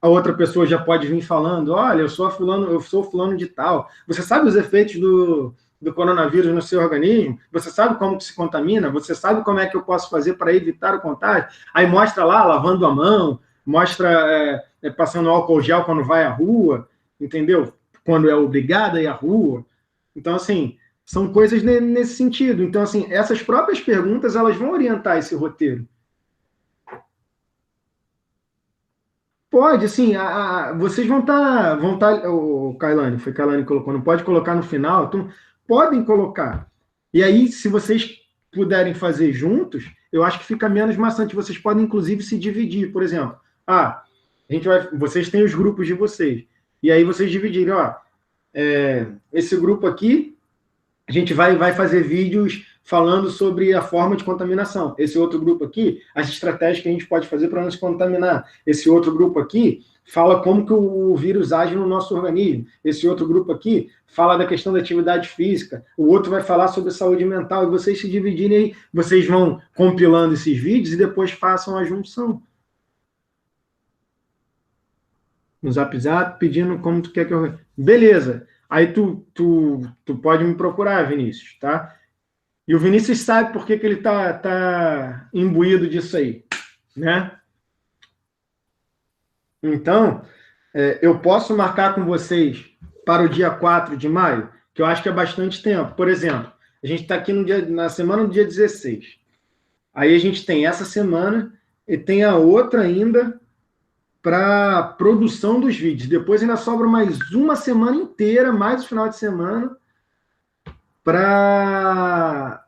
a outra pessoa já pode vir falando, olha, eu sou fulano de tal. Você sabe os efeitos do coronavírus no seu organismo? Você sabe como que se contamina? Você sabe como é que eu posso fazer para evitar o contágio? Aí mostra lá, lavando a mão, mostra passando álcool gel quando vai à rua, entendeu? Quando é obrigado a ir à rua. Então, assim, são coisas nesse sentido. Então, assim, essas próprias perguntas, elas vão orientar esse roteiro. Pode, assim, vocês vão estar, o Kailane, foi Kailane que colocou, não pode colocar no final, então podem colocar. E aí, se vocês puderem fazer juntos, eu acho que fica menos maçante. Vocês podem, inclusive, se dividir. Por exemplo, vocês têm os grupos de vocês. E aí vocês dividirem, esse grupo aqui, a gente vai fazer vídeos falando sobre a forma de contaminação. Esse outro grupo aqui, as estratégias que a gente pode fazer para não se contaminar. Esse outro grupo aqui fala como que o vírus age no nosso organismo. Esse outro grupo aqui fala da questão da atividade física. O outro vai falar sobre saúde mental. E vocês se dividirem aí, vocês vão compilando esses vídeos e depois façam a junção. No Zap Zap, pedindo como tu quer que eu... Beleza. Aí tu pode me procurar, Vinícius, tá? E o Vinícius sabe por que ele tá imbuído disso aí, né? Então, eu posso marcar com vocês para o dia 4 de maio, que eu acho que é bastante tempo. Por exemplo, a gente está aqui na semana do dia 16. Aí a gente tem essa semana e tem a outra ainda para produção dos vídeos. Depois ainda sobra mais uma semana inteira, mais o final de semana, para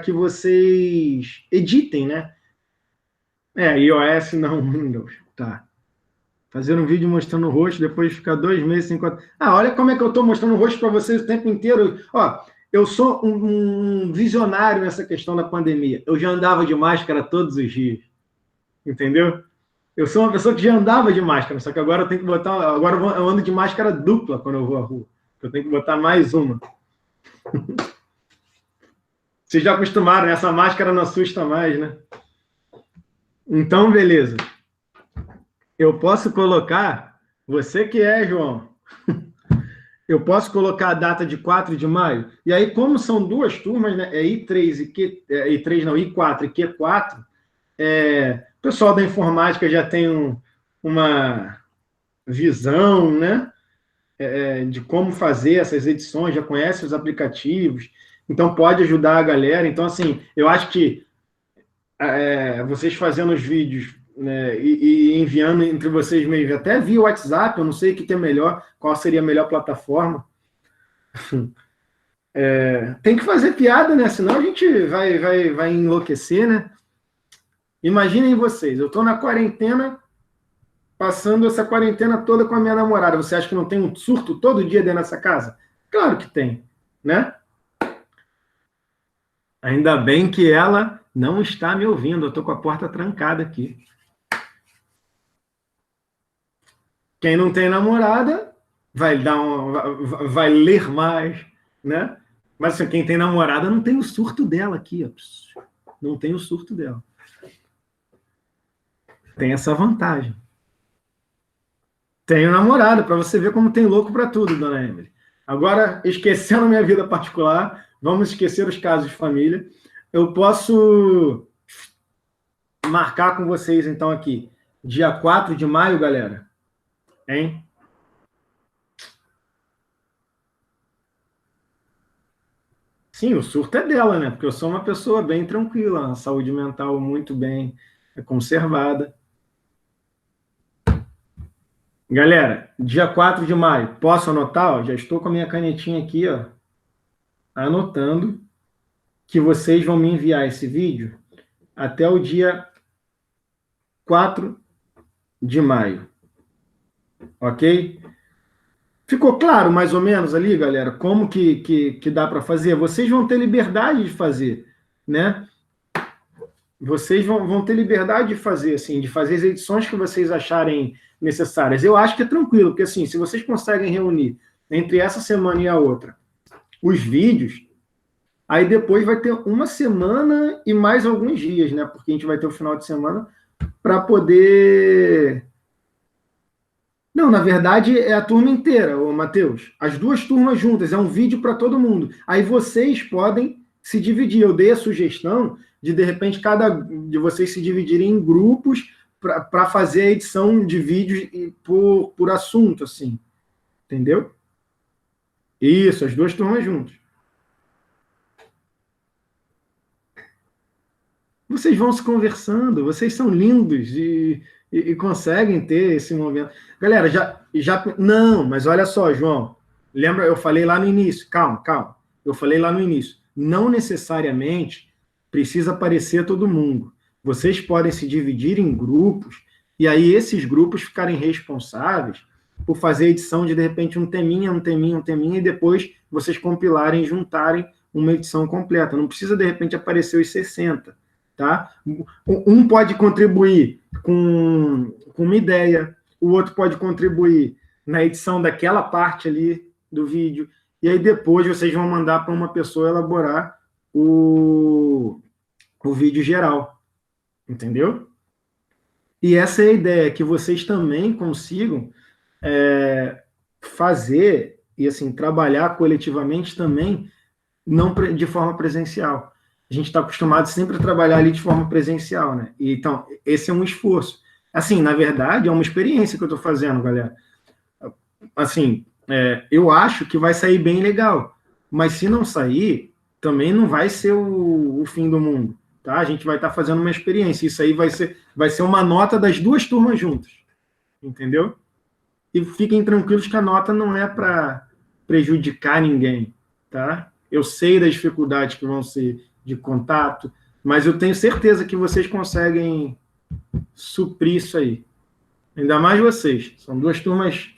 que vocês editem, né? iOS não, Windows. Tá. Fazer um vídeo mostrando o rosto, depois ficar 2 meses sem... olha como é que eu estou mostrando o rosto para vocês o tempo inteiro. Eu sou um visionário nessa questão da pandemia. Eu já andava de máscara todos os dias. Entendeu? Eu sou uma pessoa que já andava de máscara, só que agora eu tenho que botar... Agora eu ando de máscara dupla quando eu vou à rua. Eu tenho que botar mais uma. Vocês já acostumaram, essa máscara não assusta mais, né? Então, beleza. Eu posso colocar... Você que é, João. Eu posso colocar a data de 4 de maio? E aí, como são duas turmas, né? I3 e I4 e Q4, o pessoal da informática já tem uma visão, né? De como fazer essas edições, já conhece os aplicativos, então pode ajudar a galera. Então, assim, eu acho que vocês fazendo os vídeos, né, e enviando entre vocês mesmos, até via WhatsApp, eu não sei o que é melhor, qual seria a melhor plataforma. Tem que fazer piada, né? Senão a gente vai enlouquecer, né? Imaginem vocês, eu estou na quarentena, passando essa quarentena toda com a minha namorada. Você acha que não tem um surto todo dia dentro dessa casa? Claro que tem, né? Ainda bem que ela não está me ouvindo. Eu estou com a porta trancada aqui. Quem não tem namorada vai ler mais, né? Mas assim, quem tem namorada não tem o surto dela aqui, ó. Não tem o surto dela. Tem essa vantagem. Tenho namorada, para você ver como tem louco para tudo, dona Emily. Agora, esquecendo minha vida particular, vamos esquecer os casos de família. Eu posso marcar com vocês, então, aqui, dia 4 de maio, galera? Hein? Sim, o surto é dela, né? Porque eu sou uma pessoa bem tranquila, uma saúde mental muito bem conservada. Galera, dia 4 de maio, posso anotar? Ó, já estou com a minha canetinha aqui, ó. anotando que vocês vão me enviar esse vídeo até o dia 4 de maio, ok? Ficou claro, mais ou menos, ali, galera, como que dá para fazer? Vocês vão ter liberdade de fazer, né? Vocês vão ter liberdade de fazer, assim, de fazer as edições que vocês acharem necessárias. Eu acho que é tranquilo, porque, assim, se vocês conseguem reunir entre essa semana e a outra os vídeos, aí depois vai ter uma semana e mais alguns dias, né? Porque a gente vai ter o final de semana para poder. Não, na verdade é a turma inteira, ô Matheus. As duas turmas juntas, é um vídeo para todo mundo. Aí vocês podem se dividir. Eu dei a sugestão de repente, cada de vocês se dividirem em grupos para fazer a edição de vídeos por assunto, assim. Entendeu? Isso, as duas turmas juntas. Vocês vão se conversando, vocês são lindos e conseguem ter esse momento. Galera, já. Não, mas olha só, João. Lembra, eu falei lá no início. Calma, calma. Eu falei lá no início. Não necessariamente precisa aparecer todo mundo. Vocês podem se dividir em grupos, e aí esses grupos ficarem responsáveis por fazer a edição de repente, um teminha, e depois vocês compilarem e juntarem uma edição completa. Não precisa, de repente, aparecer os 60. Tá? Um pode contribuir com uma ideia, o outro pode contribuir na edição daquela parte ali do vídeo, e aí depois vocês vão mandar para uma pessoa elaborar o vídeo geral, entendeu? E essa é a ideia, que vocês também consigam fazer e assim trabalhar coletivamente também, não de forma presencial. A gente está acostumado sempre a trabalhar ali de forma presencial, né? E, então, esse é um esforço. Assim, na verdade, é uma experiência que eu estou fazendo, galera. Assim, eu acho que vai sair bem legal. Mas se não sair, também não vai ser o fim do mundo, tá? A gente vai estar fazendo uma experiência. Isso aí vai ser uma nota das duas turmas juntas, entendeu? E fiquem tranquilos que a nota não é para prejudicar ninguém, tá? Eu sei das dificuldades que vão ser de contato, mas eu tenho certeza que vocês conseguem suprir isso aí. Ainda mais vocês. São duas turmas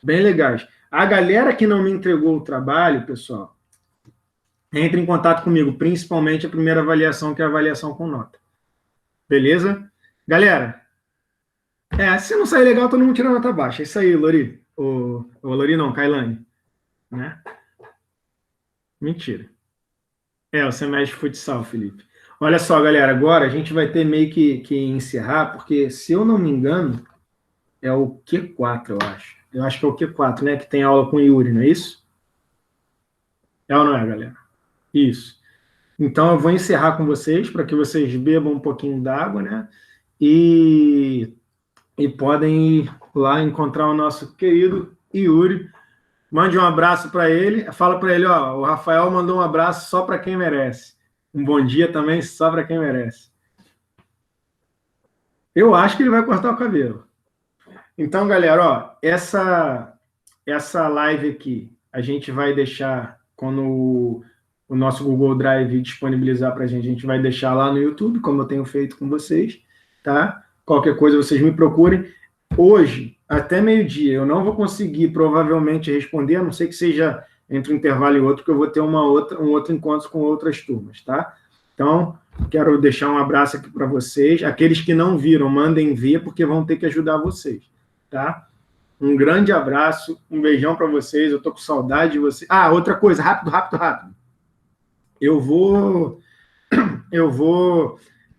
bem legais. A galera que não me entregou o trabalho, pessoal, entre em contato comigo, principalmente a primeira avaliação, que é a avaliação com nota. Beleza? Galera, se não sair legal, todo mundo tira nota baixa. É isso aí, Lori. Lori não, Kailane. Né? Mentira. Você mexe futsal, Felipe. Olha só, galera, agora a gente vai ter meio que encerrar, porque, se eu não me engano, é o Q4, eu acho. Eu acho que é o Q4, né? Que tem aula com o Yuri, não é isso? É ou não é, galera? Isso. Então, eu vou encerrar com vocês, para que vocês bebam um pouquinho d'água, né? E podem ir lá encontrar o nosso querido Yuri. Mande um abraço para ele. Fala para ele, ó, o Rafael mandou um abraço só para quem merece. Um bom dia também só para quem merece. Eu acho que ele vai cortar o cabelo. Então, galera, ó, essa live aqui a gente vai deixar quando o nosso Google Drive disponibilizar para a gente vai deixar lá no YouTube, como eu tenho feito com vocês, tá? Qualquer coisa vocês me procurem. Hoje, até meio-dia, eu não vou conseguir provavelmente responder, a não ser que seja entre um intervalo e outro, que eu vou ter um outro encontro com outras turmas, tá? Então, quero deixar um abraço aqui para vocês. Aqueles que não viram, mandem ver, porque vão ter que ajudar vocês, tá? Um grande abraço, um beijão para vocês, eu tô com saudade de vocês. Ah, outra coisa, rápido. Eu vou,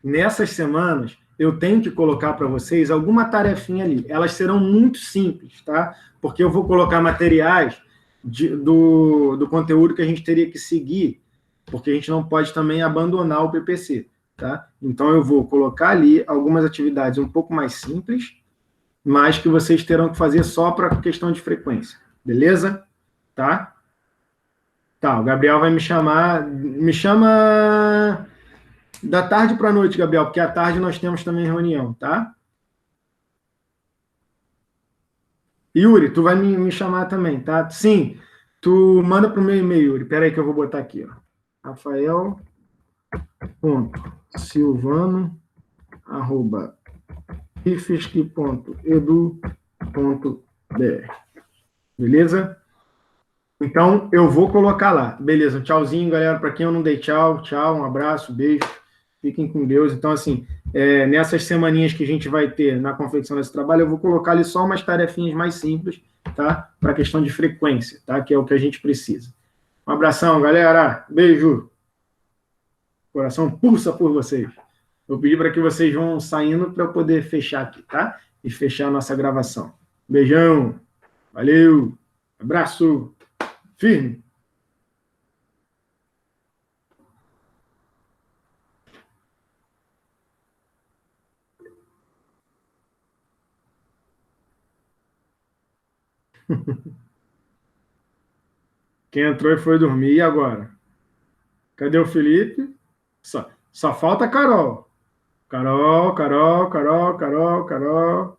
nessas semanas, eu tenho que colocar para vocês alguma tarefinha ali. Elas serão muito simples, tá? Porque eu vou colocar materiais do conteúdo que a gente teria que seguir, porque a gente não pode também abandonar o PPC, tá? Então, eu vou colocar ali algumas atividades um pouco mais simples, mas que vocês terão que fazer só para questão de frequência, beleza? Tá? Tá, o Gabriel vai me chamar. Me chama da tarde para a noite, Gabriel, porque à tarde nós temos também reunião, tá? Yuri, tu vai me chamar também, tá? Sim, Tu manda para o meu e-mail. Espera aí que eu vou botar aqui. Ó. rafael.silvano@ifsc.edu.br. Beleza? Então, eu vou colocar lá. Beleza, um tchauzinho, galera. Para quem eu não dei tchau, tchau, um abraço, beijo. Fiquem com Deus. Então, assim, nessas semaninhas que a gente vai ter na confecção desse trabalho, eu vou colocar ali só umas tarefinhas mais simples, tá? Para a questão de frequência, tá? Que é o que a gente precisa. Um abração, galera. Beijo. O coração pulsa por vocês. Vou pedir para que vocês vão saindo para eu poder fechar aqui, tá? E fechar a nossa gravação. Beijão. Valeu. Abraço. Firme. Quem entrou e foi dormir. E agora? Cadê o Felipe? Só falta a Carol. Carol, Carol, Carol, Carol, Carol.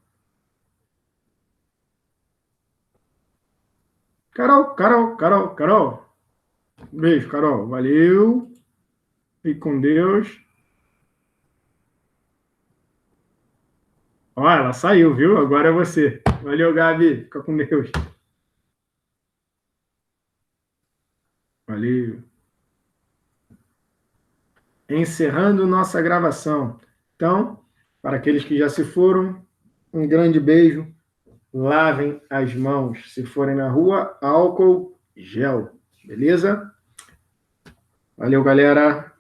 Carol, Carol, Carol, Carol. Beijo, Carol. Valeu. Fique com Deus. Ó, ela saiu, viu? Agora é você. Valeu, Gabi. Fica com Deus. Valeu. Encerrando nossa gravação. Então, para aqueles que já se foram, um grande beijo. Lavem as mãos. Se forem na rua, álcool, gel. Beleza? Valeu, galera.